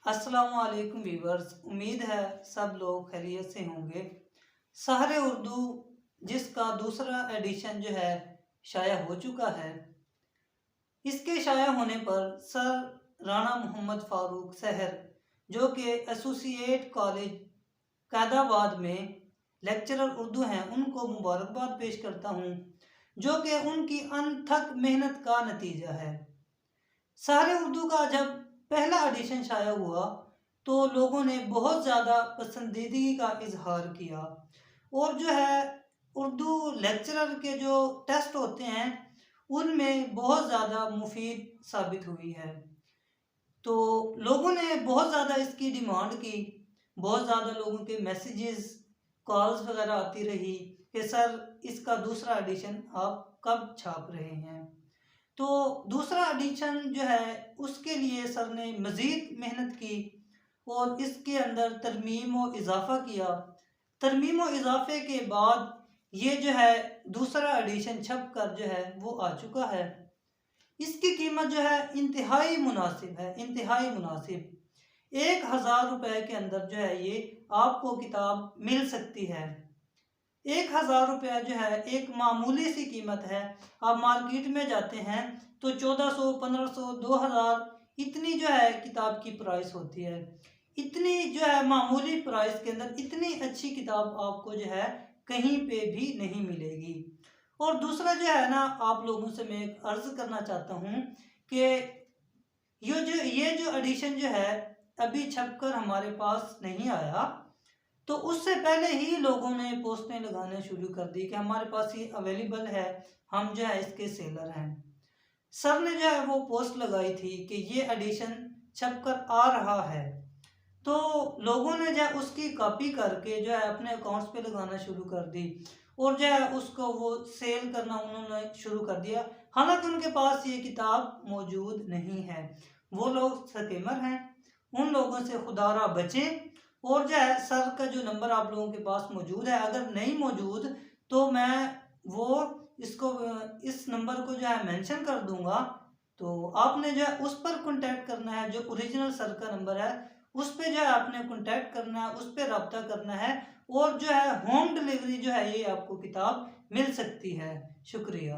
अस्सलाम वालेकुम व्यूवर्स, उम्मीद है सब लोग खैरियत से होंगे। सहर उर्दू जिसका दूसरा एडिशन जो है शाया हो चुका है। इसके शाया होने पर सर राणा मोहम्मद फ़ारूक सहर जो कि एसोसिएट कॉलेज कैदाबाद में लेक्चरर उर्दू हैं, उनको मुबारकबाद पेश करता हूँ, जो कि उनकी अनथक मेहनत का नतीजा है। सहर उर्दू का जब पहला एडिशन शाया हुआ तो लोगों ने बहुत ज़्यादा पसंदीदगी का इजहार किया और जो है उर्दू लेक्चरर के जो टेस्ट होते हैं उनमें बहुत ज़्यादा मुफीद साबित हुई है। तो लोगों ने बहुत ज़्यादा इसकी डिमांड की, बहुत ज़्यादा लोगों के मैसेजेस कॉल्स वगैरह आती रही कि सर इसका दूसरा एडिशन आप कब छाप रहे हैं। तो दूसरा एडिशन जो है उसके लिए सर ने मज़ीद मेहनत की और इसके अंदर तरमीम व इजाफ़ा किया। तरमीम व इजाफ़े के बाद ये जो है दूसरा एडिशन छप कर जो है वो आ चुका है। इसकी कीमत जो है इंतहाई मुनासिब है, इंतहाई मुनासिब। 1000 रुपये के अंदर जो है ये आपको किताब मिल सकती है। 1000 रुपया जो है एक मामूली सी कीमत है। आप मार्केट में जाते हैं तो 1400, 1500, 2000 इतनी जो है किताब की प्राइस होती है। इतनी जो है मामूली प्राइस के अंदर इतनी अच्छी किताब आपको जो है कहीं पे भी नहीं मिलेगी। और दूसरा जो है ना, आप लोगों से मैं एक अर्ज़ करना चाहता हूँ कि ये जो एडिशन जो है अभी छपकर हमारे पास नहीं आया, तो उससे पहले ही लोगों ने पोस्टें लगाने शुरू कर दी कि हमारे पास ये अवेलेबल है, हम जो है इसके सेलर हैं। सर ने जो है वो पोस्ट लगाई थी कि ये एडिशन छपकर आ रहा है, तो लोगों ने जो है उसकी कॉपी करके जो है अपने अकाउंट्स पे लगाना शुरू कर दी और जो है उसको वो सेल करना उन्होंने शुरू कर दिया। हालांकि उनके पास ये किताब मौजूद नहीं है। वो लोग स्कैमर हैं, उन लोगों से खुदारा बचें। और जो है सर का जो नंबर आप लोगों के पास मौजूद है, अगर नहीं मौजूद तो मैं वो इसको इस नंबर को जो है मेंशन कर दूंगा। तो आपने जो है उस पर कांटेक्ट करना है, जो ओरिजिनल सर का नंबर है उस पे जो है आपने कांटेक्ट करना है, उस पे रब्ता करना है और जो है होम डिलीवरी जो है ये आपको किताब मिल सकती है। शुक्रिया।